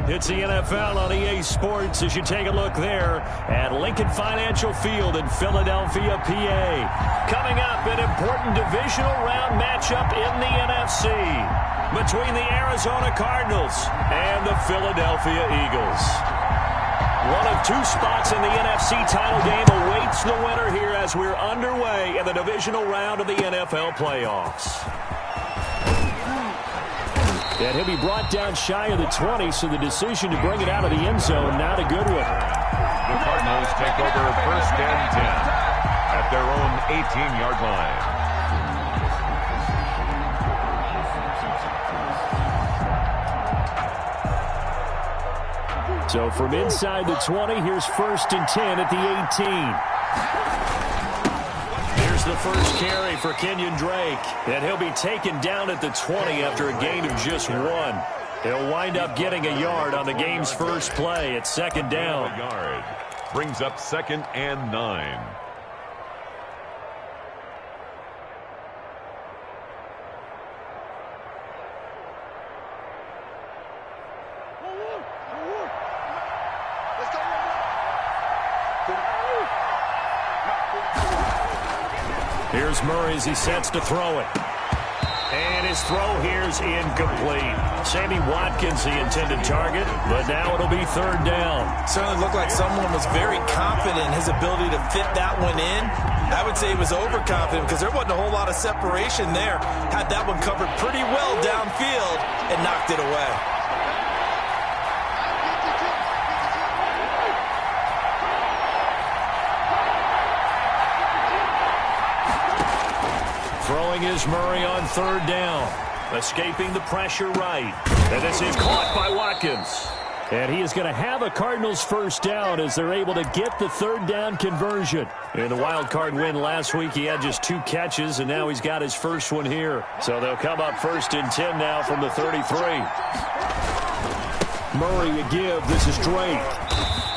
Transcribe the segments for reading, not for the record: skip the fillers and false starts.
It's the NFL on EA Sports as you take a look there at Lincoln Financial Field in Philadelphia, PA. Coming up, an important divisional round matchup in the NFC between the Arizona Cardinals and the Philadelphia Eagles. One of two spots in the NFC title game awaits the winner here as we're underway in the divisional round of the NFL playoffs. And he'll be brought down shy of the 20, so the decision to bring it out of the end zone, not a good one. The Cardinals take over first and 10 at their own 18-yard line. So from inside the 20, here's first and 10 at the 18. Here's the first carry for Kenyon Drake, and he'll be taken down at the 20 after a gain of just one. He'll wind up getting a yard on the game's first play at second down. Yard brings up second and 9. Here's Murray as he sets to throw it. And his throw here's incomplete. Sammy Watkins, the intended target, but now it'll be third down. Certainly looked like someone was very confident in his ability to fit that one in. I would say he was overconfident because there wasn't a whole lot of separation there. Had that one covered pretty well downfield and knocked it away. Throwing is Murray on third down. Escaping the pressure right. And this is caught by Watkins. And he is going to have a Cardinals first down as they're able to get the third down conversion. In the wild card win last week, he had just 2 catches, and now he's got his first one here. So they'll come up first and 10 now from the 33. Murray a give. This is Drake.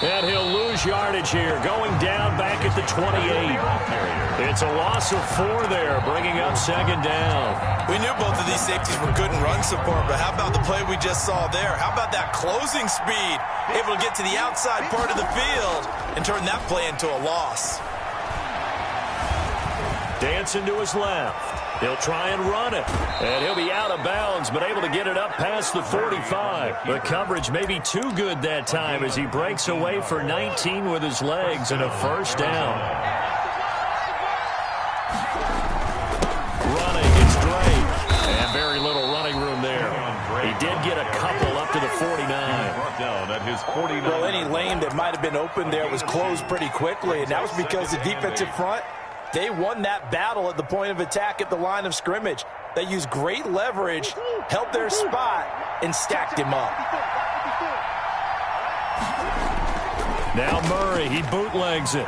And he'll lose yardage here, going down back at the 28. It's a loss of 4 there, bringing up second down. We knew both of these safeties were good in run support, but how about the play we just saw there? How about that closing speed? Able to get to the outside part of the field and turn that play into a loss. Dancing to his left. He'll try and run it. And he'll be out of bounds, but able to get it up past the 45. The coverage may be too good that time as he breaks away for 19 with his legs and a first down. Running, it's Drake. And very little running room there. He did get a couple up to the 49. Well, any lane that might have been open there was closed pretty quickly, and that was because the defensive front, they won that battle at the point of attack at the line of scrimmage. They used great leverage, held their spot, and stacked him up. Now Murray, he bootlegs it.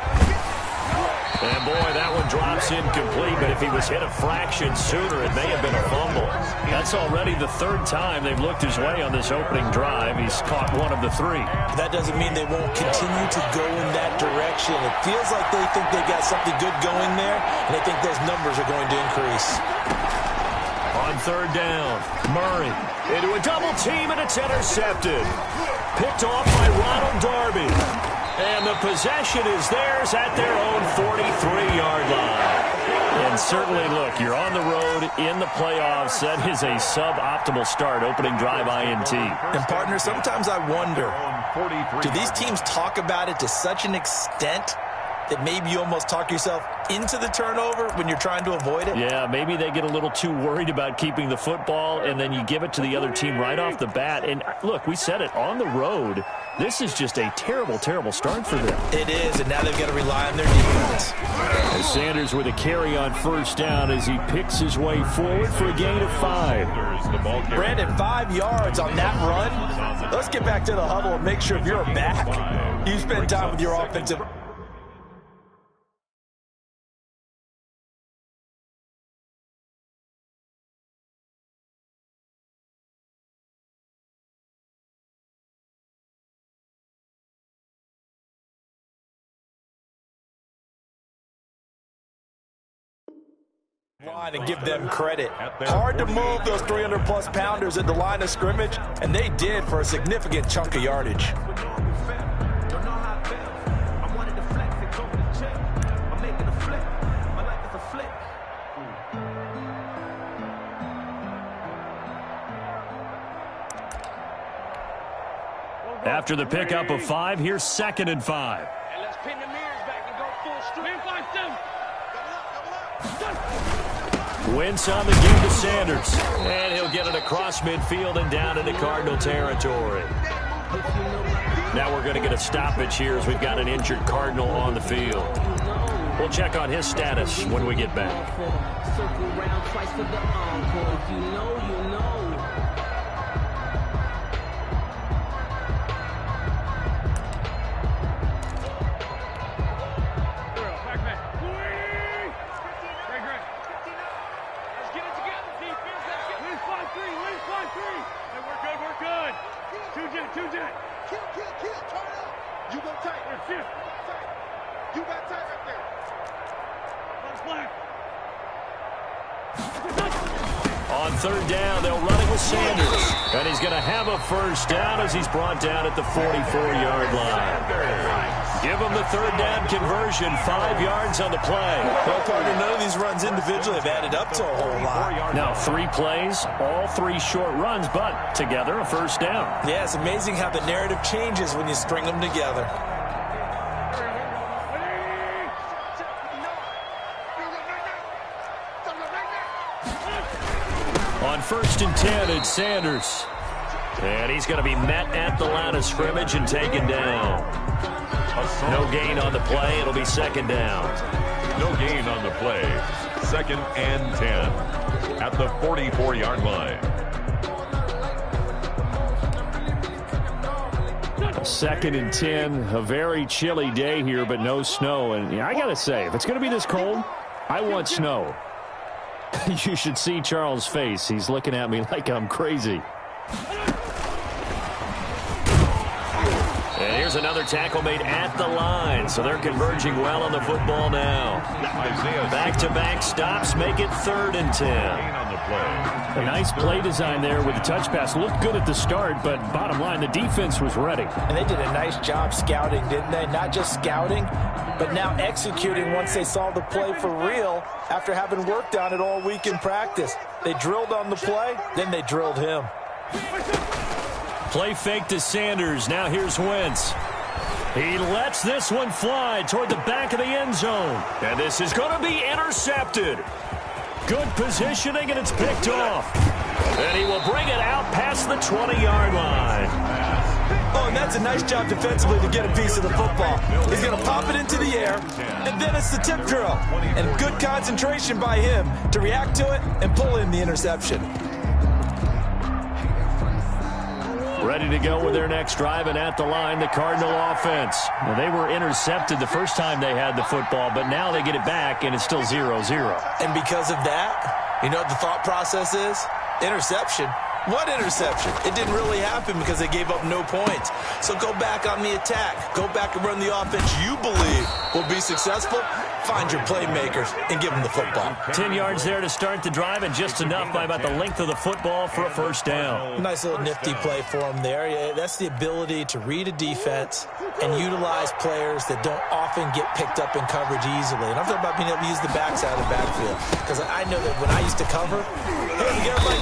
And boy, that one drops incomplete, but if he was hit a fraction sooner, it may have been a fumble. That's already the 3rd time they've looked his way on this opening drive. He's caught one of the 3. That doesn't mean they won't continue to go in that direction. It feels like they think they got something good going there, and they think those numbers are going to increase. On third down, Murray into a double team, and it's intercepted. Picked off by Ronald Darby. And the possession is theirs at their own 43-yard line. And certainly, look, you're on the road in the playoffs. That is a suboptimal start, opening drive INT. And, partner, sometimes I wonder, do these teams talk about it to such an extent that maybe you almost talk yourself into the turnover when you're trying to avoid it? Yeah, maybe they get a little too worried about keeping the football, and then you give it to the other team right off the bat. And, look, we said it, on the road, this is just a terrible, terrible start for them. It is, and now they've got to rely on their defense. And Sanders with a carry on first down as he picks his way forward for a gain of 5. Brandon, 5 yards on that run. Let's get back to the huddle and make sure if you're a back, you spend time with your offensive. And give them credit. Hard to move those 300-plus pounders at the line of scrimmage, and they did for a significant chunk of yardage. After the pickup of 5, here's 2nd and 5. And let's pin the mirrors back and go full strength. Wentz on the give to Sanders. And he'll get it across midfield and down into Cardinal territory. Now we're going to get a stoppage here as we've got an injured Cardinal on the field. We'll check on his status when we get back. Circle round twice for the encore. If you know, you know. On 3rd down, they'll run it with Sanders. And he's going to have a first down as he's brought down at the 44-yard line. Give him the 3rd down conversion, 5 yards on the play. Well, partner, none of these runs individually have added up to a whole lot. Now 3 plays, all 3 short runs, but together a first down. Yeah, it's amazing how the narrative changes when you string them together. On 1st and 10, it's Sanders. And he's going to be met at the line of scrimmage and taken down. No gain on the play. It'll be 2nd down. No gain on the play. 2nd and 10 at the 44-yard line. 2nd and 10. A very chilly day here, but no snow. And I got to say, if it's going to be this cold, I want snow. You should see Charles' face. He's looking at me like I'm crazy. And here's another tackle made at the line. So they're converging well on the football now. Back-to-back stops make it 3rd and 10. A nice play design there with the touch pass. Looked good at the start, but bottom line, the defense was ready. And they did a nice job scouting, didn't they? Not just scouting, but now executing once they saw the play for real after having worked on it all week in practice. They drilled on the play, then they drilled him. Play fake to Sanders. Now here's Wentz. He lets this one fly toward the back of the end zone. And this is going to be intercepted. Good positioning, and it's picked off. And he will bring it out past the 20-yard line. Oh, and that's a nice job defensively to get a piece of the football. He's going to pop it into the air, and then it's the tip drill. And good concentration by him to react to it and pull in the interception. Ready to go with their next drive, and at the line, the Cardinal offense. Now, they were intercepted the first time they had the football, but now they get it back, and it's still 0-0. And because of that, you know what the thought process is? Interception. What interception? It didn't really happen because they gave up no points. So go back on the attack. Go back and run the offense you believe will be successful. Find your playmakers and give them the football. 10 yards there to start the drive, and just enough by about the length of the football for a first down. Nice little nifty play for him there. Yeah, that's the ability to read a defense and utilize players that don't often get picked up in coverage easily. And I'm talking about being able to use the backside of the backfield. Because I know that when I used to cover, hey, you got my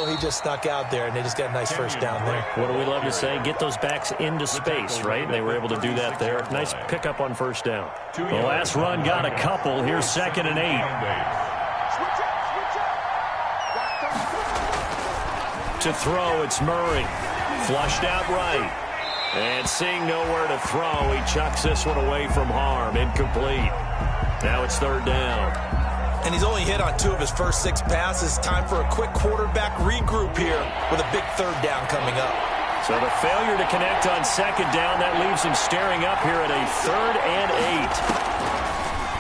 he just snuck out there, and they just got a nice first down there. What do we love to say? Get those backs into space, right? They were able to do that there. Nice pickup on first down. The last run got a couple. Here's 2nd and 8. To throw, it's Murray. Flushed out right. And seeing nowhere to throw, he chucks this one away from harm. Incomplete. Now it's 3rd down. And he's only hit on 2 of his first 6 passes. Time for a quick quarterback regroup here with a big 3rd down coming up. So the failure to connect on 2nd down, that leaves him staring up here at a 3rd and 8.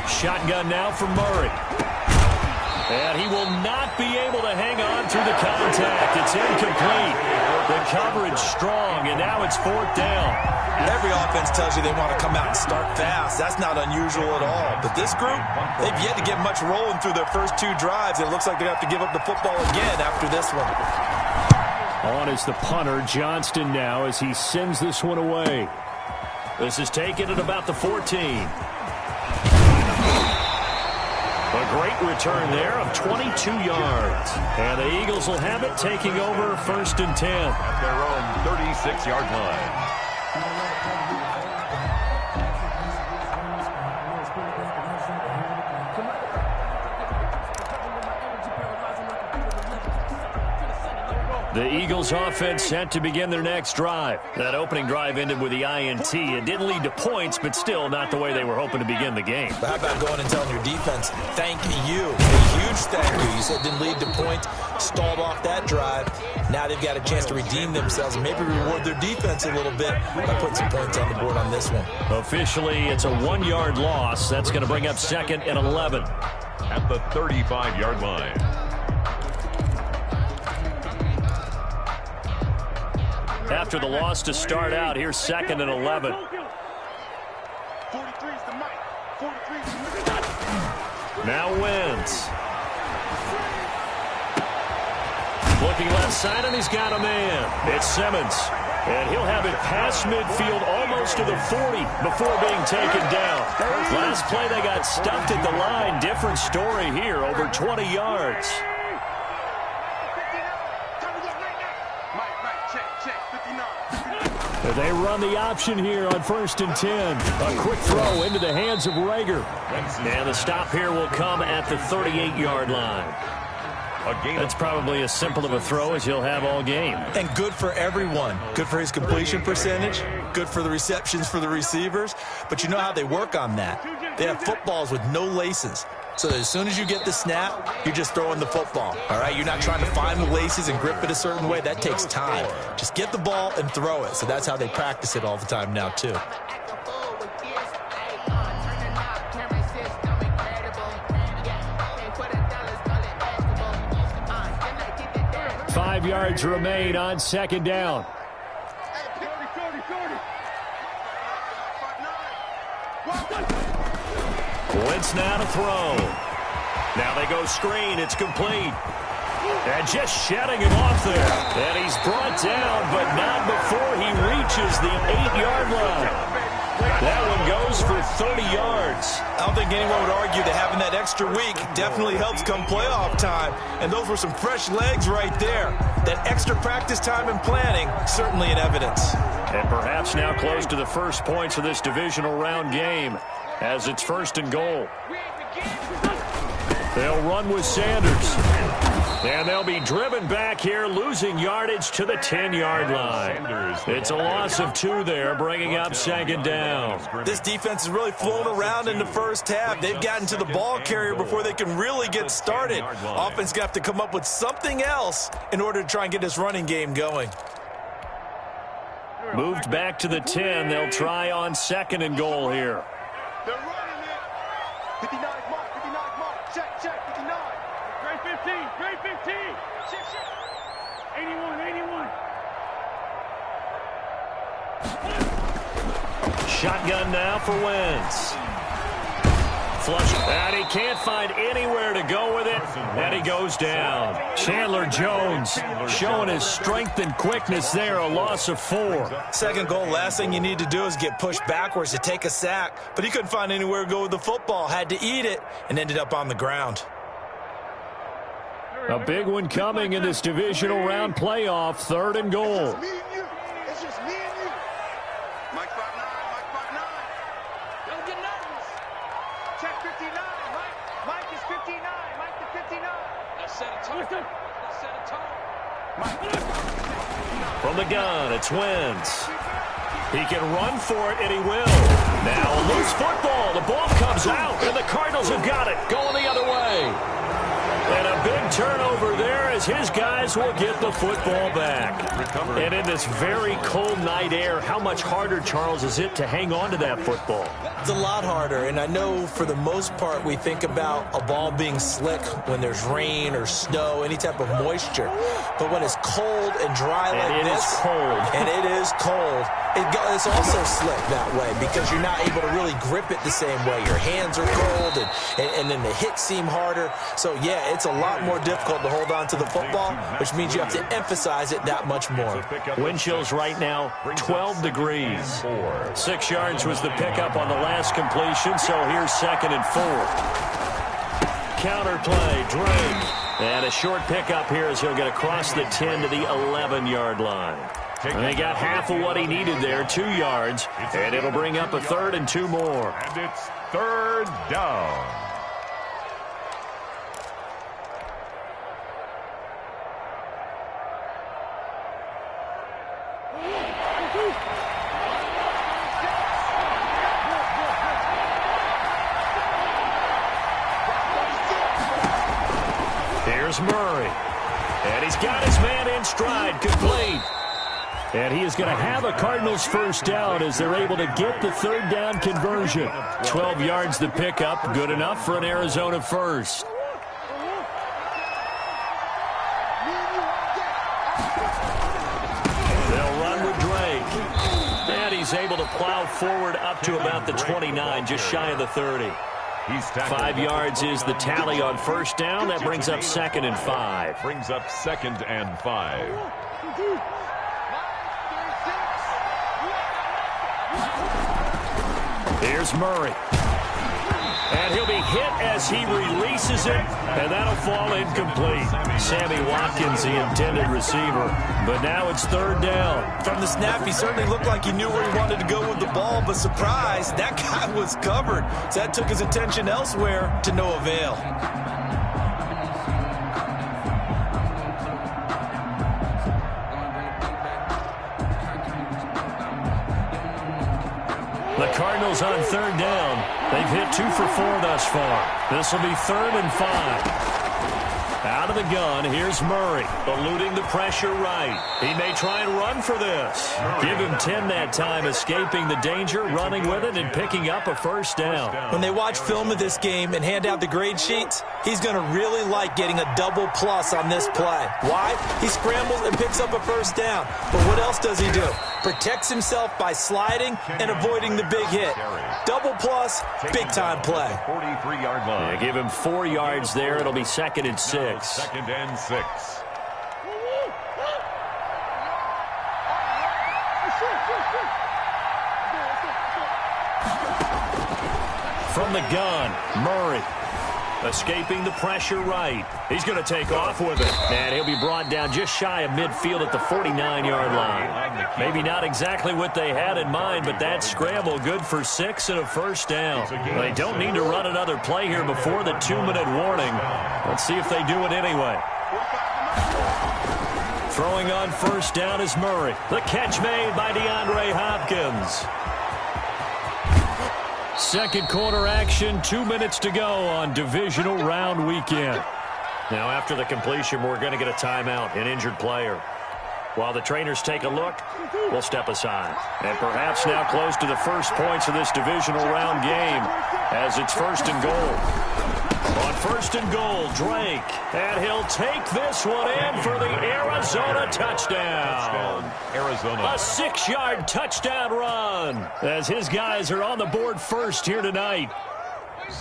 Shotgun now for Murray. And he will not be able to hang on through the contact. It's incomplete. The coverage strong, and now it's 4th down. Every offense tells you they want to come out and start fast. That's not unusual at all. But this group, they've yet to get much rolling through their first 2 drives. It looks like they have to give up the football again after this one. On is the punter, Johnston, now as he sends this one away. This is taken at about the 14. A great return there of 22 yards. And the Eagles will have it, taking over 1st and 10. At their own 36-yard line. The Eagles offense set to begin their next drive. That opening drive ended with the INT. It didn't lead to points, but still not the way they were hoping to begin the game. But how about going and telling your defense, thank you. A huge thank you. You said it didn't lead to points, stalled off that drive. Now they've got a chance to redeem themselves and maybe reward their defense a little bit by putting some points on the board on this one. Officially, it's a 1-yard loss. That's going to bring up 2nd and 11. At the 35-yard line. After the loss to start out, here's 2nd and 11. Now Wentz. Looking left side, and he's got a man. It's Simmons. And he'll have it past midfield almost to the 40 before being taken down. Last play, they got stuffed at the line. Different story here, over 20 yards. They run the option here on 1st and 10. A quick throw into the hands of Rager. And the stop here will come at the 38-yard line. That's probably as simple of a throw as he'll have all game. And good for everyone. Good for his completion percentage. Good for the receptions for the receivers. But you know how they work on that. They have footballs with no laces. So that as soon as you get the snap, you're just throwing the football. All right, you're not trying to find the laces and grip it a certain way. That takes time. Just get the ball and throw it. So that's how they practice it all the time now, too. Five yards remain on 2nd down. Wentz now to throw. Now they go screen. It's complete. And just shedding him off there. And he's brought down, but not before he reaches the 8-yard line. That one goes for 30 yards. I don't think anyone would argue that having that extra week definitely helps come playoff time. And those were some fresh legs right there. That extra practice time and planning, certainly in evidence. And perhaps now close to the first points of this divisional round game as it's 1st and goal. They'll run with Sanders. And they'll be driven back here, losing yardage to the 10-yard line. It's a loss of 2 there, bringing up 2nd down. This defense is really flown around in the first half. They've gotten to the ball carrier before they can really get started. Offense got to come up with something else in order to try and get this running game going. Moved back to the 10. They'll try on 2nd and goal here. They're running it. 59 mark, 59 mark. Check, 59. Grade 15, grade 15. Check. 81, 81. Shotgun now for Wentz. Flush, and he can't find anywhere to go with it, and he goes down. Chandler Jones showing his strength and quickness there, a loss of 4. 2nd goal, last thing you need to do is get pushed backwards to take a sack, but he couldn't find anywhere to go with the football, had to eat it, and ended up on the ground. A big one coming in this divisional round playoff, 3rd and goal. It's just me and you. Mike 5'9", Mike 5'9". Don't get nervous. Check 59, Mike. Mike is 59. Mike to 59. Let's set a tone. Let's set a tone. Mike. From the gun, it's Wentz. He can run for it, and he will. Now a loose football. The ball comes out, and the Cardinals have got it, going the other way. And a big turnover there as his guys will get the football back. And in this very cold night air, how much harder, Charles, is it to hang on to that football? It's a lot harder, and I know for the most part we think about a ball being slick when there's rain or snow, any type of moisture. But when it's cold and dry like this, and it is cold, it's also slick that way because you're not able to really grip it the same way. Your hands are cold, and then the hits seem harder. So, yeah, it's a lot more difficult to hold on to the football, which means you have to emphasize it that much more. Wind chills right now, 12 degrees. 6 yards was the pickup on the last completion, so here's 2nd and 4. Counter play, Drake. And a short pickup here as he'll get across the 10 to the 11-yard line. And he got half of what he needed there, 2 yards, and it'll bring up a 3rd and 2 more. And it's 3rd down. Here's Murray. And he's got his man in stride, complete. And he is going to have a Cardinals first down as they're able to get the 3rd down conversion. 12 yards the pickup, good enough for an Arizona first. They'll run with Drake. And he's able to plow forward up to about the 29, just shy of the 30. 5 yards is the tally on first down. That brings up 2nd and 5. Brings up 2nd and 5. Here's Murray. And he'll be hit as he releases it, and that'll fall incomplete. Sammy Watkins, the intended receiver, but now it's 3rd down. From the snap, he certainly looked like he knew where he wanted to go with the ball, but surprise, that guy was covered. So that took his attention elsewhere to no avail. The Cardinals on 3rd down. They've hit 2 for 4 thus far. This will be 3rd and 5. Out of the gun, here's Murray, eluding the pressure right. He may try and run for this. Give him 10 that time, escaping the danger, running with it, and picking up a first down. When they watch film of this game and hand out the grade sheets, he's going to really like getting a double plus on this play. Why? He scrambles and picks up a first down. But what else does he do? Protects himself by sliding and avoiding the big hit. Double plus, big-time play. 43-yard line. Yeah, give him 4 yards there. It'll be 2nd and 6. 2nd and 6. From the gun, Murray. Escaping the pressure right. He's going to take off with it. And he'll be brought down just shy of midfield at the 49-yard line. Maybe not exactly what they had in mind, but that scramble good for 6 and a first down. They don't need to run another play here before the 2-minute warning. Let's see if they do it anyway. Throwing on first down is Murray. The catch made by DeAndre Hopkins. Second quarter action, 2 minutes to go on divisional round weekend. Now after the completion, we're going to get a timeout, an injured player. While the trainers take a look, we'll step aside. And perhaps now close to the first points of this divisional round game as it's 1st and goal. On 1st and goal, Drake. And he'll take this one in for the Arizona touchdown. Arizona. A 6-yard touchdown run as his guys are on the board first here tonight.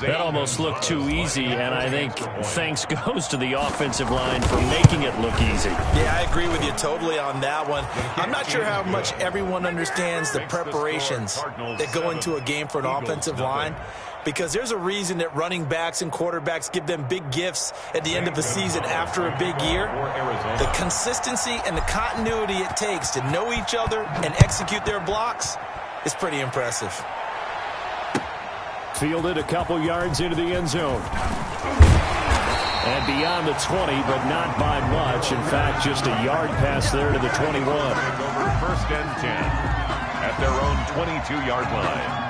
That almost looked too easy, and I think thanks goes to the offensive line for making it look easy. Yeah, I agree with you totally on that one. I'm not sure how much everyone understands the preparations that go into a game for an offensive line, because there's a reason that running backs and quarterbacks give them big gifts at the end of the season after a big year. The consistency and the continuity it takes to know each other and execute their blocks is pretty impressive. Fielded a couple yards into the end zone. And beyond the 20, but not by much. In fact, just a yard pass there to the 21. Over 1st and 10 at their own 22-yard line.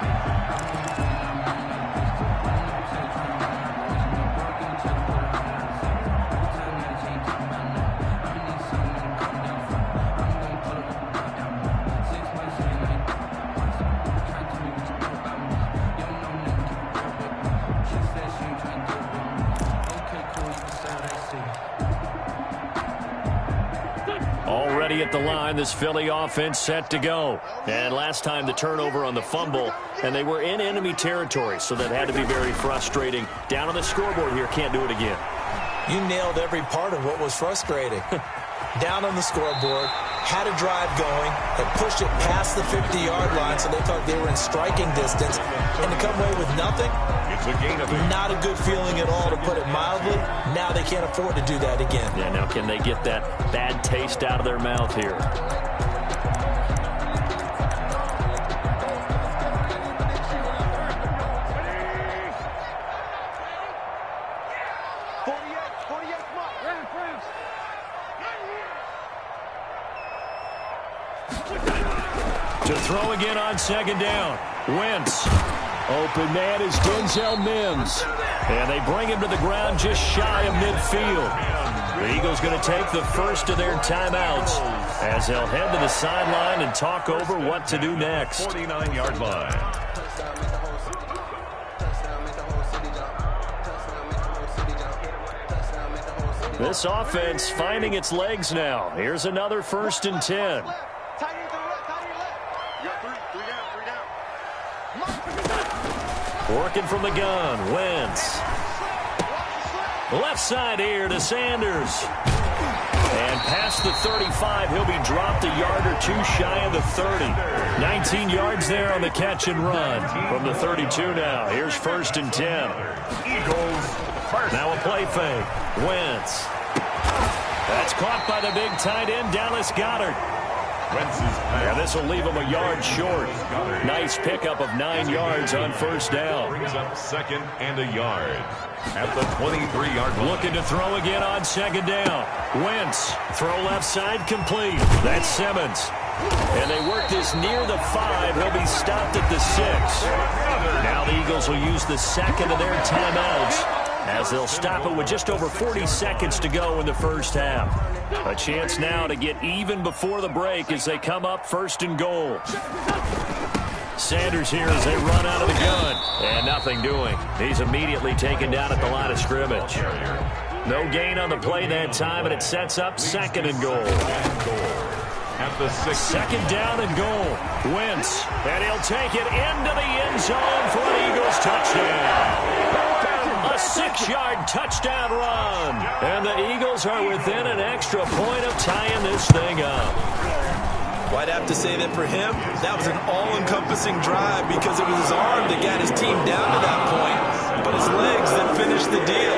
at the line. This Philly offense set to go. And last time the turnover on the fumble, and they were in enemy territory, so that had to be very frustrating. Down on the scoreboard here, can't do it again. You nailed every part of what was frustrating. Down on the scoreboard, had a drive going, had pushed it past the 50-yard line, so they thought they were in striking distance, and to come away with nothing, it's a gain of 8. Not a good feeling at all, to put it mildly. Now they can't afford to do that again. Yeah, now can they get that bad taste out of their mouth here? To throw again on second down. Wentz. Open man is Denzel Mims. And they bring him to the ground just shy of midfield. The Eagles going to take the first of their timeouts as they'll head to the sideline and talk over what to do next. 49-yard line. This offense finding its legs now. Here's another 1st and 10. Working from the gun, Wentz. Left side here to Sanders. And past the 35, he'll be dropped a yard or two shy of the 30. 19 yards there on the catch and run. From the 32 now, here's 1st and 10. Eagles first. Now a play fake. Wentz. That's caught by the big tight end, Dallas Goedert. Yeah, this will leave him a yard short. Nice pickup of 9 yards on 1st down. Brings up 2nd and a yard at the 23-yard line. Looking to throw again on 2nd down. Wentz, throw left side complete. That's Simmons. And they work this near the 5. He'll be stopped at the 6. Now the Eagles will use the second of their timeouts as they'll stop it with just over 40 seconds to go in the first half. A chance now to get even before the break as they come up 1st and goal. Sanders here as they run out of the gun. And nothing doing. He's immediately taken down at the line of scrimmage. No gain on the play that time, and it sets up 2nd and goal. At the 6. 2nd down and goal. Wentz. And he'll take it into the end zone for an Eagles touchdown. A 6-yard touchdown run. And the Eagles are within an extra point of tying this thing up. Well, I'd have to say that for him, that was an all-encompassing drive because it was his arm that got his team down to that point, but his legs that finished the deal.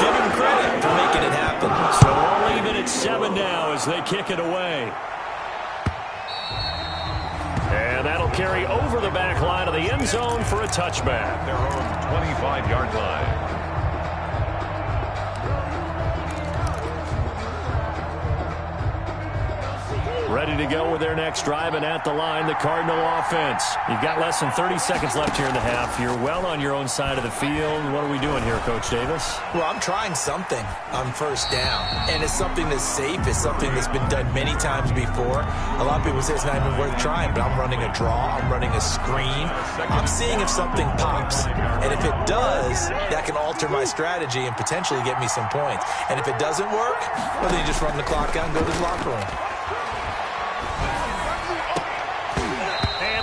Give him credit for making it happen. So we'll leave it at 7 now as they kick it away. And that'll carry over the back line of the end zone for a touchback. Their own 25-yard line. Ready to go with their next drive, and at the line, the Cardinal offense. You've got less than 30 seconds left here in the half. You're well on your own side of the field. What are we doing here, Coach Davis? Well, I'm trying something on 1st down, and it's something that's safe. It's something that's been done many times before. A lot of people say it's not even worth trying, but I'm running a draw. I'm running a screen. I'm seeing if something pops, and if it does, that can alter my strategy and potentially get me some points. And if it doesn't work, well, then you just run the clock out and go to the locker room.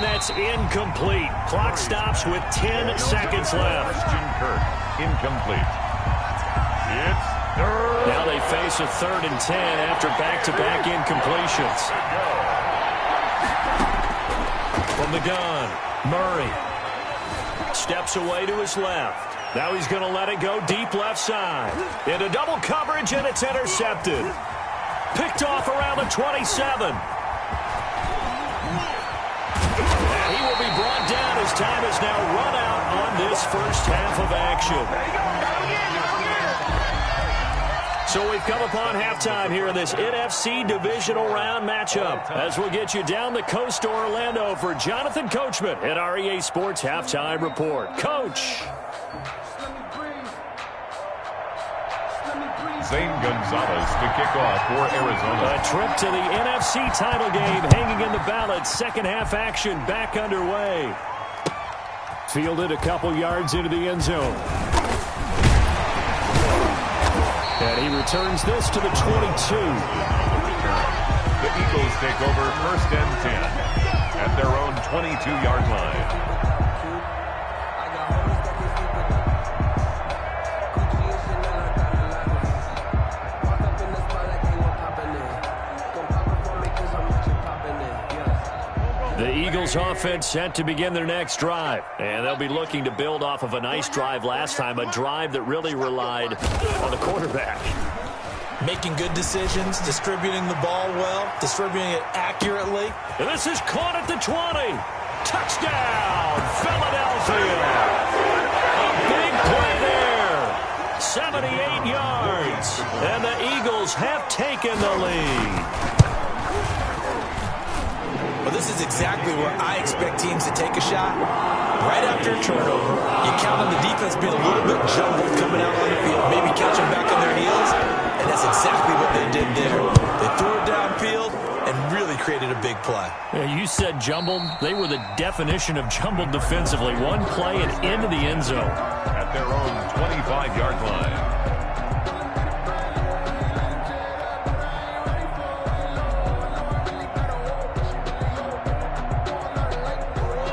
That's incomplete. Clock stops with 10 seconds left. Christian Kirk, incomplete. It's third. Now they face a 3rd and 10 after back-to-back incompletions. From the gun, Murray steps away to his left. Now he's going to let it go deep left side. Into double coverage, and it's intercepted. Picked off around the 27. And he will be brought down as time is now run out on this first half of action. So we've come upon halftime here in this NFC divisional round matchup as we'll get you down the coast to Orlando for Jonathan Coachman at our EA Sports Halftime Report. Coach. Zane Gonzalez to kick off for Arizona. A trip to the NFC title game hanging in the balance. Second half action back underway. Fielded a couple yards into the end zone. And he returns this to the 22. The Eagles take over 1st and 10 at their own 22-yard line. The Eagles offense set to begin their next drive, and they'll be looking to build off of a nice drive last time, a drive that really relied on the quarterback. Making good decisions, distributing the ball well, distributing it accurately. And this is caught at the 20. Touchdown, Philadelphia. A big play there. 78 yards, and the Eagles have taken the lead. Well, this is exactly where I expect teams to take a shot. Right after a turnover, you count on the defense being a little bit jumbled coming out on the field, maybe catch them back on their heels, and that's exactly what they did there. They threw it downfield and really created a big play. Yeah, you said jumbled. They were the definition of jumbled defensively. One play and into the end zone. At their own 25-yard line.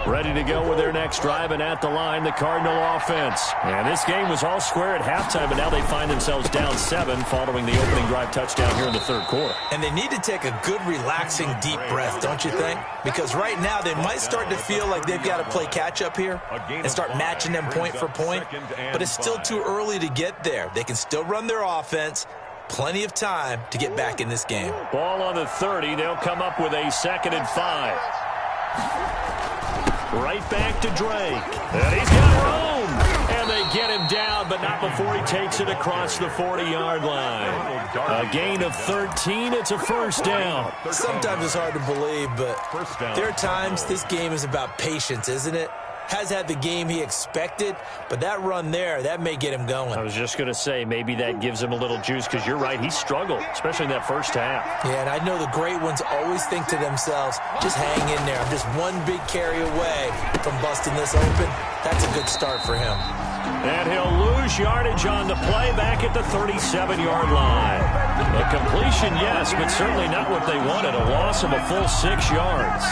Ready to go with their next drive, and at the line, the Cardinal offense. And this game was all square at halftime, but now they find themselves down 7 following the opening drive touchdown here in the third quarter. And they need to take a good, relaxing, deep breath, don't you think? Because right now they might start to feel like they've got to play catch-up here and start matching them point for point. But it's still too early to get there. They can still run their offense. Plenty of time to get back in this game. Ball on the 30. They'll come up with a 2nd and 5. Right back to Drake. And he's got room. And they get him down, but not before he takes it across the 40-yard line. A gain of 13. It's a first down. Sometimes it's hard to believe, but there are times this game is about patience, isn't it? Has had the game he expected, but that run there, that may get him going. I was just going to say, maybe that gives him a little juice, because you're right, he struggled, especially in that first half. Yeah, and I know the great ones always think to themselves, just hang in there. I'm just one big carry away from busting this open. That's a good start for him. And he'll lose yardage on the play back at the 37-yard line. A completion, yes, but certainly not what they wanted, a loss of a full 6 yards.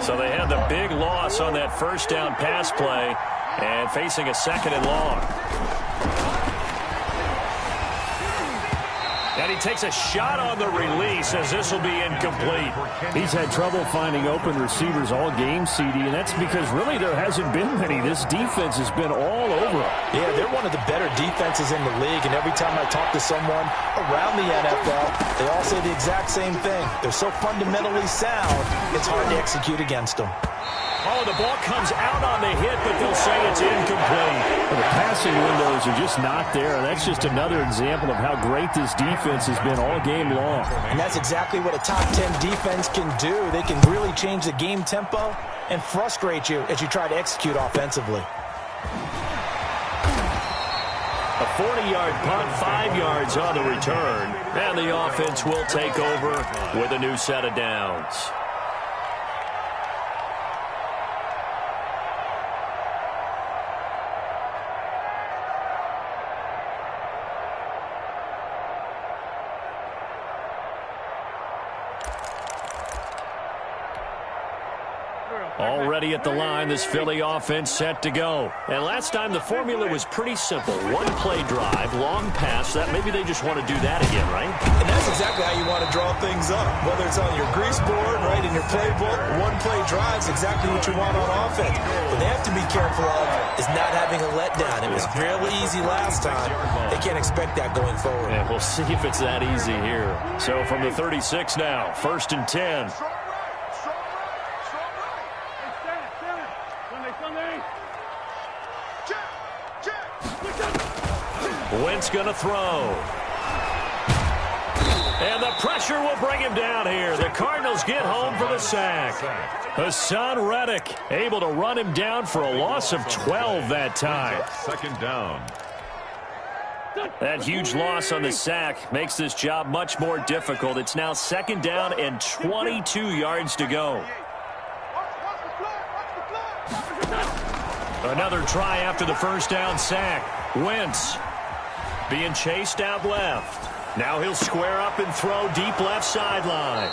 So they had the big loss on that first down pass play and facing a 2nd and long. And he takes a shot on the release as this will be incomplete. He's had trouble finding open receivers all game, CD, and that's because really there hasn't been many. This defense has been all over him. Yeah, they're one of the better defenses in the league, and every time I talk to someone around the NFL, they all say the exact same thing. They're so fundamentally sound, it's hard to execute against them. Oh, the ball comes out on the hit, but they'll say it's incomplete. Well, the passing windows are just not there. That's just another example of how great this defense has been all game long. And that's exactly what a top 10 defense can do. They can really change the game tempo and frustrate you as you try to execute offensively. A 40-yard punt, 5 yards on the return. And the offense will take over with a new set of downs. Already at the line, this Philly offense set to go. And last time the formula was pretty simple. One play drive, long pass. That maybe they just want to do that again, right? And that's exactly how you want to draw things up. Whether it's on your grease board, right, in your playbook, one play drive is exactly what you want on offense. What they have to be careful of is not having a letdown. It was really easy last time. They can't expect that going forward. And we'll see if it's that easy here. So from the 36 now, 1st and 10. Wentz going to throw. And the pressure will bring him down here. The Cardinals get home for the sack. Hassan Reddick able to run him down for a loss of 12 that time. 2nd down. That huge loss on the sack makes this job much more difficult. It's now 2nd down and 22 yards to go. Another try after the first down sack. Wentz being chased out left. Now he'll square up and throw deep left sideline.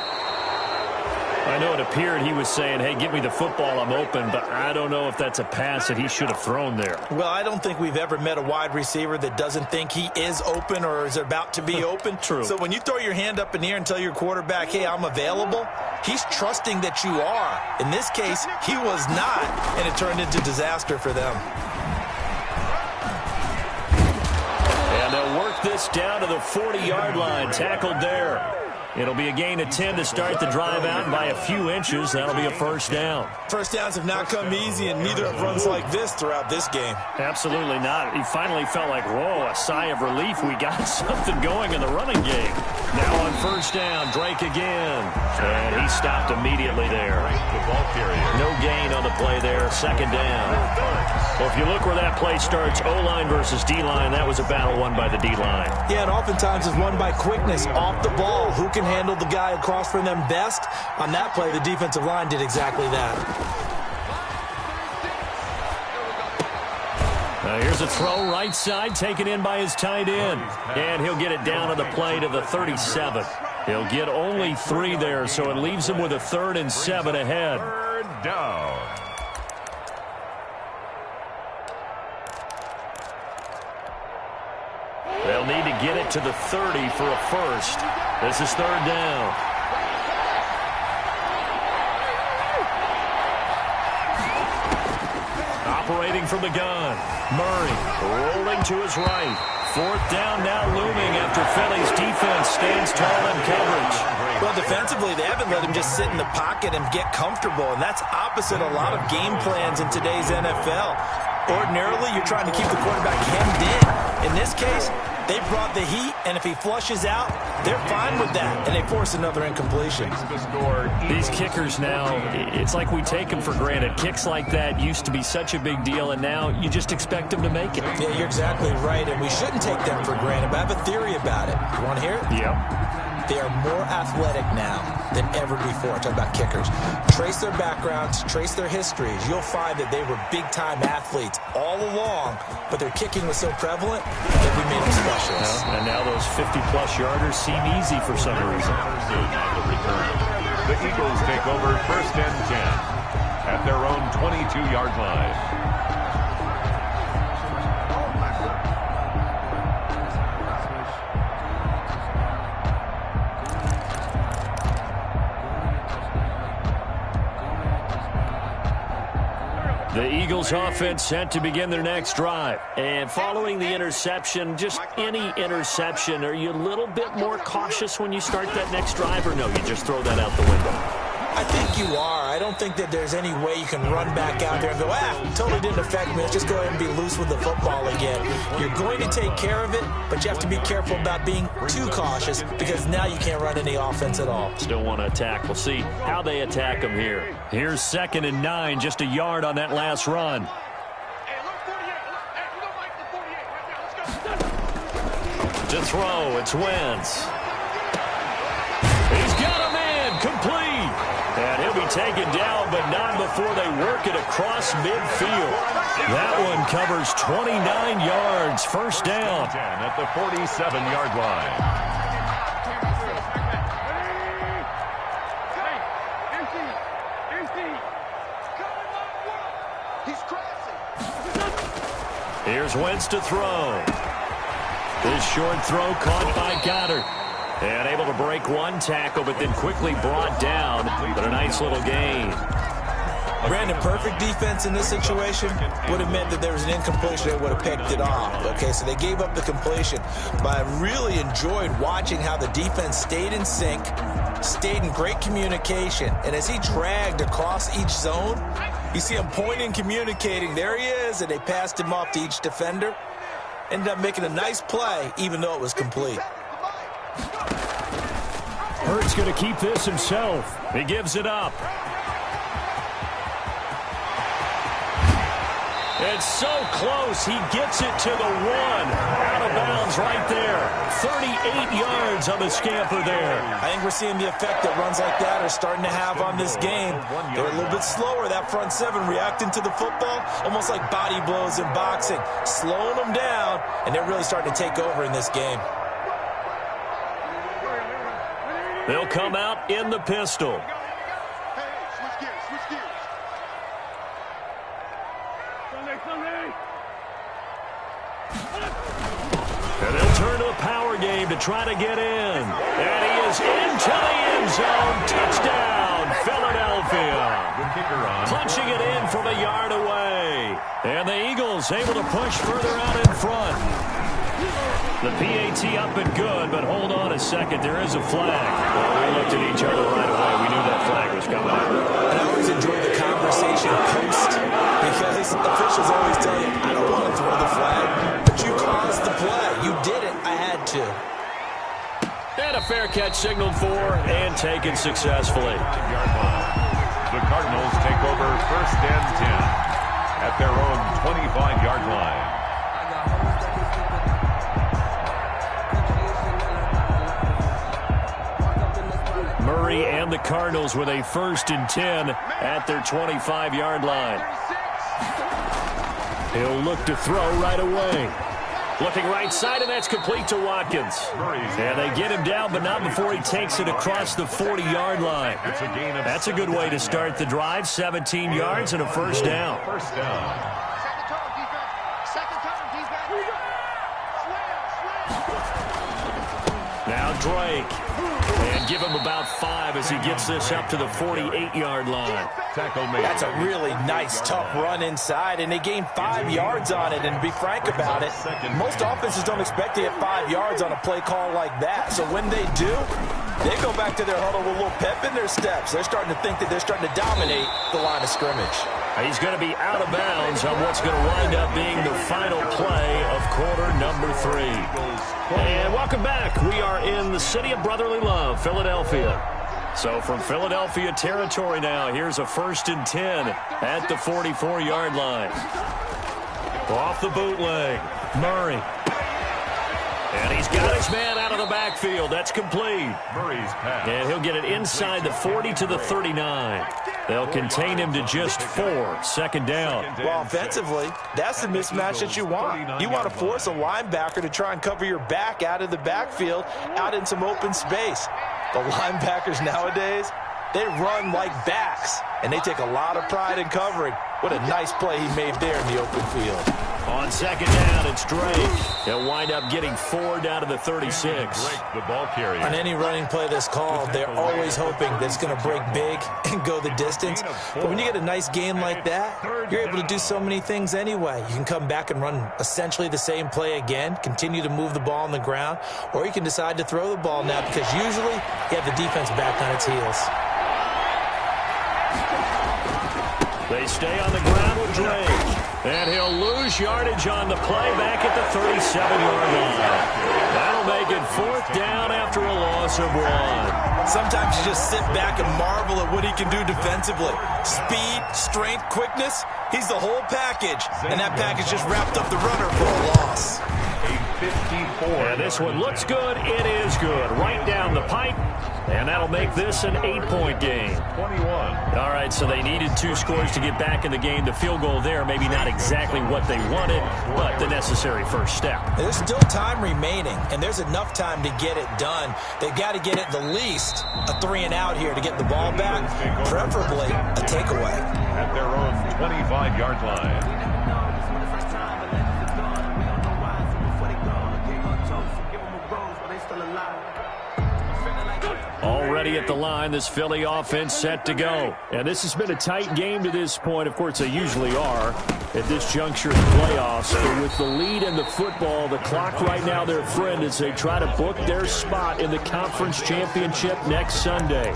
I know it appeared he was saying, hey, give me the football, I'm open, but I don't know if that's a pass that he should have thrown there. Well, I don't think we've ever met a wide receiver that doesn't think he is open or is about to be open. True. So when you throw your hand up in the air and tell your quarterback, hey, I'm available, he's trusting that you are. In this case, he was not, and it turned into disaster for them. And they'll work this down to the 40-yard line, tackled there. It'll be a gain of 10 to start the drive out, and by a few inches, that'll be a first down. First downs have not come easy, and neither have runs like this throughout this game. Absolutely not. He finally felt like, whoa, a sigh of relief. We got something going in the running game. Now on first down, Drake again. And he stopped immediately there. No gain on the play there. Second down. Well, if you look where that play starts, O-line versus D-line, that was a battle won by the D-line. Yeah, and oftentimes it's won by quickness off the ball. Who can handle the guy across from them best? On that play, the defensive line did exactly that. Here's a throw right side, taken in by his tight end. And he'll get it down to the play to the 37. He'll get only 3 there, so it leaves him with a 3rd and 7 ahead. Third down. They'll need to get it to the 30 for a first. This is 3rd down. Operating from the gun. Murray rolling to his right. 4th down now looming after Philly's defense stands tall in coverage. Well, defensively, they haven't let him just sit in the pocket and get comfortable, and that's opposite a lot of game plans in today's NFL. Ordinarily, you're trying to keep the quarterback hemmed in. In this case, they brought the heat, and if he flushes out, they're fine with that, and they force another incompletion. These kickers now, it's like we take them for granted. Kicks like that used to be such a big deal, and now you just expect them to make it. Yeah, you're exactly right, and we shouldn't take them for granted, but I have a theory about it. You want to hear it? Yep. They are more athletic now than ever before. Talk about kickers. Trace their backgrounds, trace their histories. You'll find that they were big-time athletes all along, but their kicking was so prevalent that we made them specialists. And now those 50-plus yarders seem easy for some reason. The Eagles take over 1st and 10 at their own 22-yard line. The Eagles offense set to begin their next drive. And following the interception, just any interception, are you a little bit more cautious when you start that next drive, or no, you just throw that out the window? I think you are. I don't think that there's any way you can run back out there and go, totally didn't affect me. Let's just go ahead and be loose with the football again. You're going to take care of it, but you have to be careful about being too cautious because now you can't run any offense at all. Still want to attack. We'll see how they attack them here. Here's 2nd and 9, just a yard on that last run. To throw, it's Wentz. He's got a man, complete. And he'll be taken down, but not before they work it across midfield. That one covers 29 yards. First down. 10 at the 47-yard line. Here's Wentz to throw. This short throw caught by Goddard. And able to break one tackle, but then quickly brought down. But a nice little gain. Brandon, perfect defense in this situation would have meant that there was an incompletion. They would have picked it off. Okay, so they gave up the completion. But I really enjoyed watching how the defense stayed in sync, stayed in great communication. And as he dragged across each zone, you see him pointing, communicating. There he is, and they passed him off to each defender. Ended up making a nice play, even though it was complete. Hurts going to keep this himself. He gives it up. It's so close. He gets it to the 1. Out of bounds right there. 38 yards on the scamper there. I think we're seeing the effect that runs like that are starting to have on this game. They're a little bit slower, that front seven, reacting to the football, almost like body blows in boxing, slowing them down, and they're really starting to take over in this game. They'll come out in the pistol. And they'll turn to a power game to try to get in. And he is into the end zone. Touchdown, Philadelphia. Punching it in from a yard away. And the Eagles able to push further out in front. The PAT up and good, but hold on a second. There is a flag. Well, we looked at each other right away. We knew that flag was coming out. And I always enjoy the conversation post, because officials always tell you, I don't want to throw the flag, but you caused the play. You did it. I had to. And a fair catch signaled for and taken successfully. The Cardinals take over 1st and 10 at their own 25-yard line. Murray and the Cardinals with a 1st and 10 at their 25-yard line. He'll look to throw right away. Looking right side, and that's complete to Watkins. And they get him down, but not before he takes it across the 40-yard line. That's a good way to start the drive. 17 yards and a first down. Now Drake. And give him about 5 as he gets this up to the 48-yard line. That's a really nice, tough run inside, and they gained 5 yards on it. And to be frank about it, most offenses don't expect to get 5 yards on a play call like that. So when they do, they go back to their huddle with a little pep in their steps. They're starting to think that they're starting to dominate the line of scrimmage. He's going to be out of bounds on what's going to wind up being the final play of quarter number 3. And welcome back. We are in the city of brotherly love, Philadelphia. So from Philadelphia territory now, here's a 1st and 10 at the 44-yard line. Off the bootleg, Murray. And he's got his man out of the backfield. That's complete. Murray's pass. And he'll get it inside the 40 to the 39. They'll contain him to just 4. 2nd down. Well, offensively, that's the mismatch that you want. You want to force a linebacker to try and cover your back out of the backfield, out in some open space. The linebackers nowadays, they run like backs, and they take a lot of pride in covering. What a nice play he made there in the open field. On 2nd down, it's Drake. He'll wind up getting 4 down to the 36. The ball carrier. On any running play that's called, they're always hoping that it's going to break big and go the distance. But when you get a nice game like that, you're able to do so many things anyway. You can come back and run essentially the same play again, continue to move the ball on the ground, or you can decide to throw the ball now because usually you have the defense back on its heels. They stay on the ground with Drake. And he'll lose yardage on the play back at the 37-yard line. That'll make it 4th down after a loss of 1. Sometimes you just sit back and marvel at what he can do defensively. Speed, strength, quickness, he's the whole package. And that package just wrapped up the runner for a loss. A 54. And this one looks good. It is good. Right down the pipe. And that'll make this an 8-point game. 21. All right, so they needed 2 scores to get back in the game. The field goal there, maybe not exactly what they wanted, but the necessary first step. There's still time remaining, and there's enough time to get it done. They've got to get at the least a 3-and-out here to get the ball back, preferably a takeaway. At their own 25-yard line. Already at the line, this Philly offense set to go. And this has been a tight game to this point. Of course, they usually are at this juncture of the playoffs. But with the lead in the football, the clock right now their friend as they try to book their spot in the conference championship next Sunday.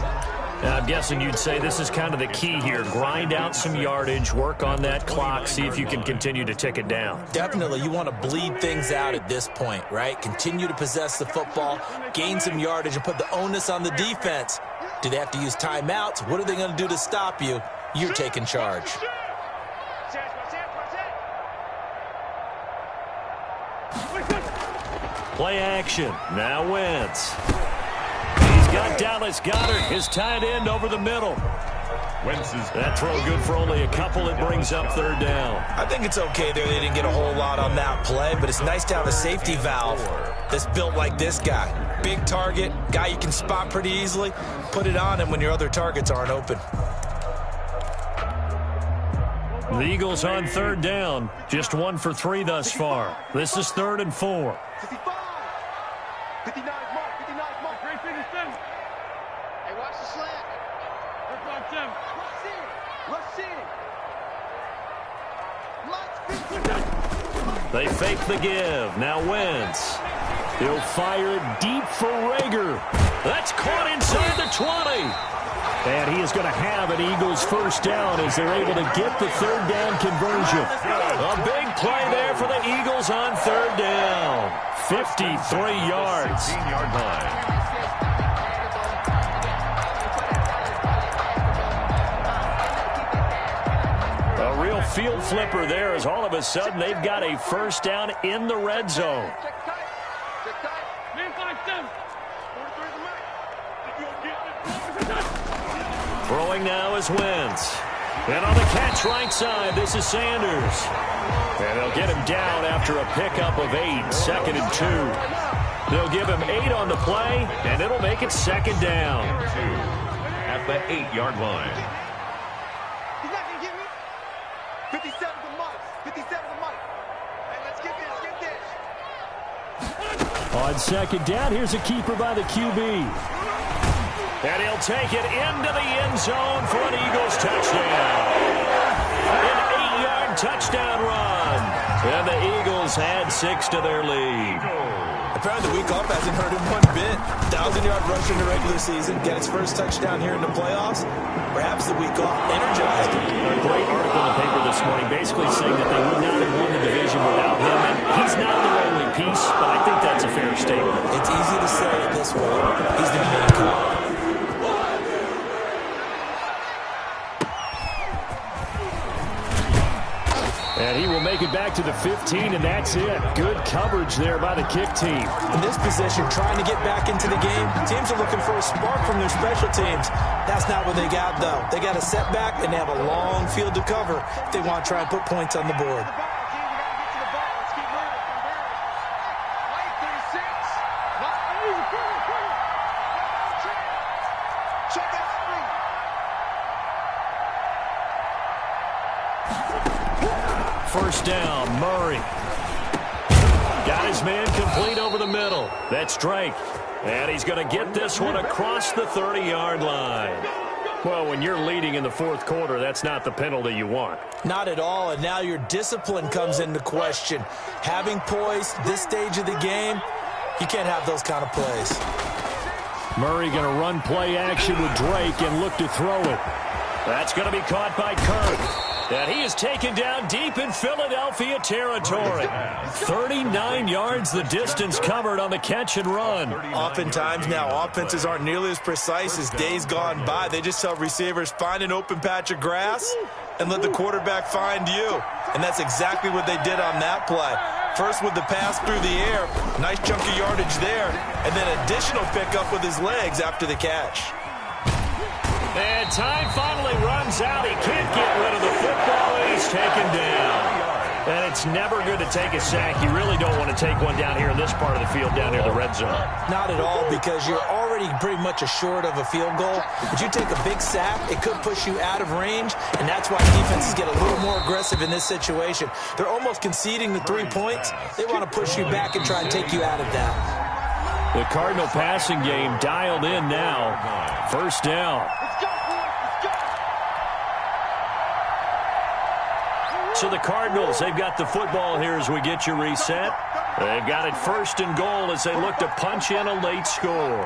Now, I'm guessing you'd say this is kind of the key here. Grind out some yardage, work on that clock, see if you can continue to tick it down. Definitely. You want to bleed things out at this point, right? Continue to possess the football, gain some yardage, and put the onus on the defense. Do they have to use timeouts? What are they going to do to stop you? You're taking charge. Play action. Now Wentz. He's got Dallas Goedert, his tight end, over the middle. That throw good for only a couple. It brings up third down. I think it's okay there. They didn't get a whole lot on that play, but it's nice to have a safety valve that's built like this guy. Big target, guy you can spot pretty easily. Put it on him when your other targets aren't open. The Eagles on third down. Just 1 for 3 thus far. This is 3rd and 4. 55. 59 mark. 59 mark. Great finish, Tim. Hey, watch the slant. Rush in. Rush in. They fake the give. Now Wentz. He'll fire it deep for Rager. That's caught inside the 20. And he is going to have an Eagles first down as they're able to get the third down conversion. A big play there for the Eagles on third down. 53 yards. 15-yard line. A real field flipper there as all of a sudden they've got a first down in the red zone. Throwing now is Wentz. And on the catch right side, this is Sanders. And they'll get him down after a pickup of 8, 2nd and 2. They'll give him 8 on the play, and it'll make it 2nd down. At the 8-yard line. He's not going to get me. 57 to Mike. 57 to Mike. Hey, let's get this. On 2nd down, here's a keeper by the QB. And he'll take it into the end zone for an Eagles touchdown. An 8-yard touchdown run. And the Eagles add 6 to their lead. Apparently the week off hasn't hurt him one bit. 1,000-yard rush in the regular season. Get his first touchdown here in the playoffs. Perhaps the week off energized him. A great article in the paper this morning basically saying that they would not have won the division without him. And he's not the only piece, but I think that's a fair statement. It's easy to say it this way. He's the main cop. And he will make it back to the 15, and that's it. Good coverage there by the kick team. In this position, trying to get back into the game, teams are looking for a spark from their special teams. That's not what they got, though. They got a setback, and they have a long field to cover if they want to try and put points on the board. First down, Murray. Got his man complete over the middle. That's Drake. And he's going to get this one across the 30-yard line. Well, when you're leading in the fourth quarter, that's not the penalty you want. Not at all, and now your discipline comes into question. Having poise this stage of the game, you can't have those kind of plays. Murray going to run play action with Drake and look to throw it. That's going to be caught by Kirk. And he is taken down deep in Philadelphia territory. 39 yards the distance covered on the catch and run. Oftentimes now, offenses aren't nearly as precise as days gone by. They just tell receivers, find an open patch of grass and let the quarterback find you. And that's exactly what they did on that play. First with the pass through the air, nice chunk of yardage there, and then additional pickup with his legs after the catch. And time finally runs out. He can't get rid of the football, and he's taken down. And it's never good to take a sack. You really don't want to take one down here in this part of the field, down near the red zone. Not at all, because you're already pretty much assured of a field goal. If you take a big sack, it could push you out of range, and that's why defenses get a little more aggressive in this situation. They're almost conceding the 3 points. They want to push you back and try and take you out of that. The Cardinal passing game dialed in now. First down. So the Cardinals, they've got the football here as we get you reset. They've got it first and goal as they look to punch in a late score.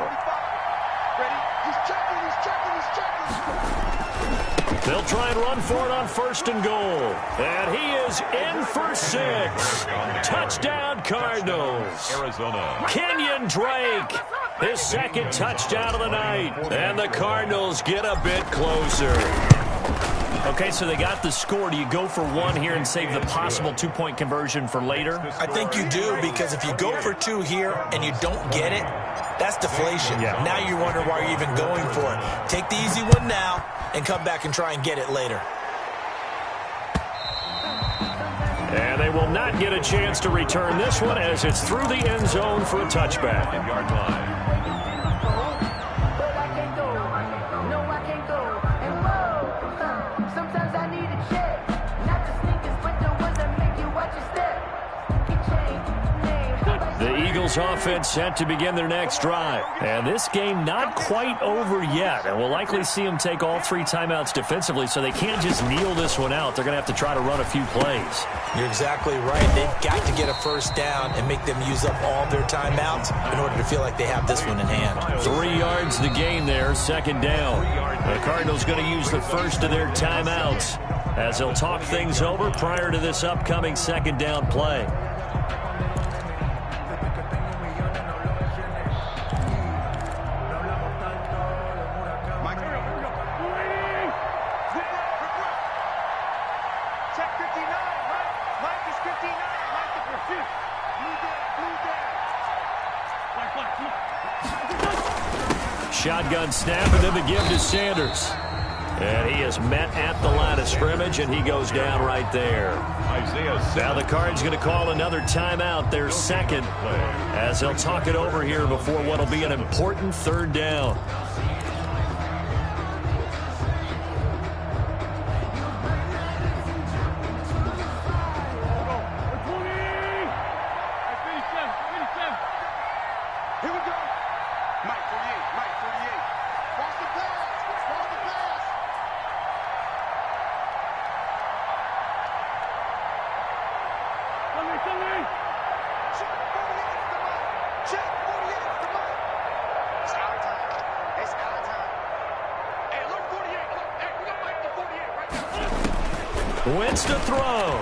They'll try and run for it on first and goal. And he is in for 6. Touchdown, Cardinals. Arizona. Kenyon Drake, his second touchdown of the night. And the Cardinals get a bit closer. Okay, so they got the score. Do you go for one here and save the possible two-point conversion for later? I think you do, because if you go for two here and you don't get it, that's deflation. Yeah. Now you wonder why you're even going for it. Take the easy one now and come back and try and get it later. And they will not get a chance to return this one as it's through the end zone for a touchback. Yard line. The Eagles offense set to begin their next drive. And this game not quite over yet. And we'll likely see them take all three timeouts defensively, so they can't just kneel this one out. They're going to have to try to run a few plays. You're exactly right. They've got to get a first down and make them use up all their timeouts in order to feel like they have this one in hand. 3 yards to gain there, second down. The Cardinals going to use the first of their timeouts as they'll talk things over prior to this upcoming second down play. Shotgun snap, and then the give to Sanders. And he is met at the line of scrimmage, and he goes down right there. Now the Cards going to call another timeout, their second, as they'll talk it over here before what will be an important third down. Wentz to throw.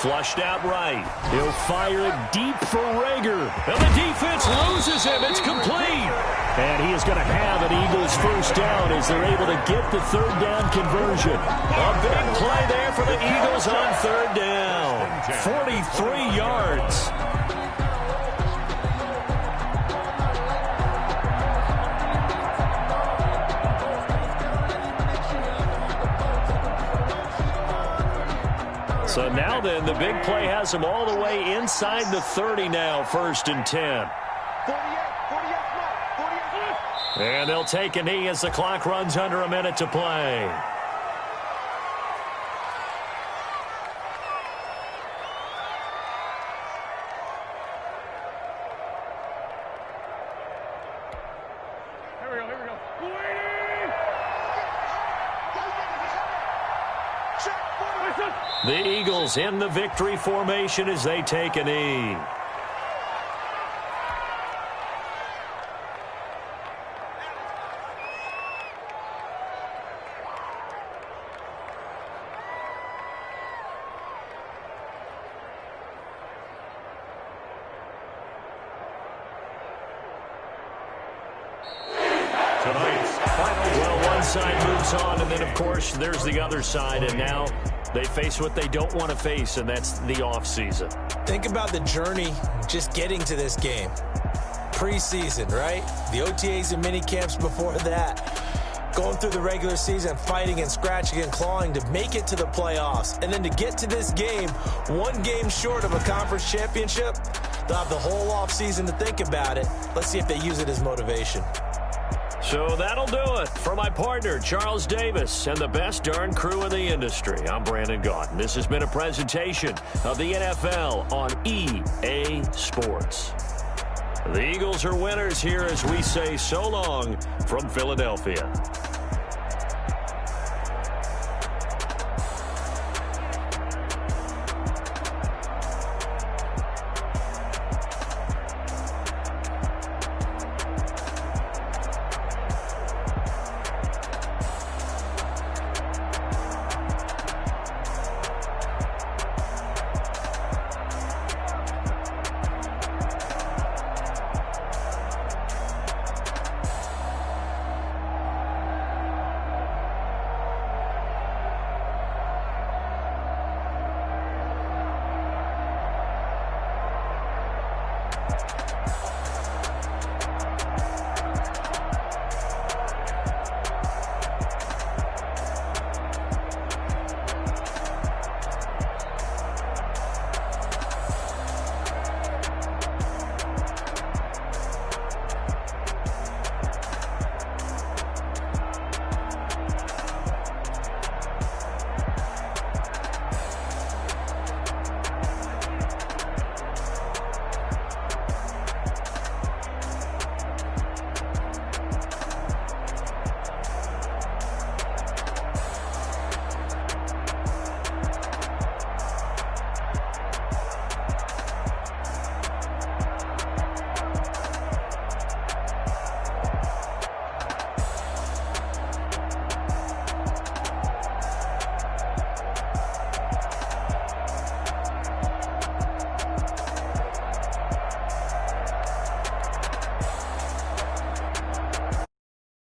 Flushed out right. He'll fire it deep for Rager. And the defense loses him. It's complete. And he is going to have an Eagles first down as they're able to get the third down conversion. A big play there for the Eagles on third down. 43 yards. So now then, the big play has them all the way inside the 30 now, 1st and 10. And they'll take a knee as the clock runs under a minute to play. The Eagles in the victory formation as they take a knee. Tonight's final. Well, one side moves on, and then, of course, there's the other side, and now they face what they don't want to face, and that's the offseason. Think about the journey just getting to this game. Preseason, right? The OTAs and mini camps before that. Going through the regular season, fighting and scratching and clawing to make it to the playoffs. And then to get to this game, one game short of a conference championship, they'll have the whole offseason to think about it. Let's see if they use it as motivation. So that'll do it. For my partner, Charles Davis, and the best darn crew in the industry, I'm Brandon Gaudin. This has been a presentation of the NFL on EA Sports. The Eagles are winners here as we say so long from Philadelphia.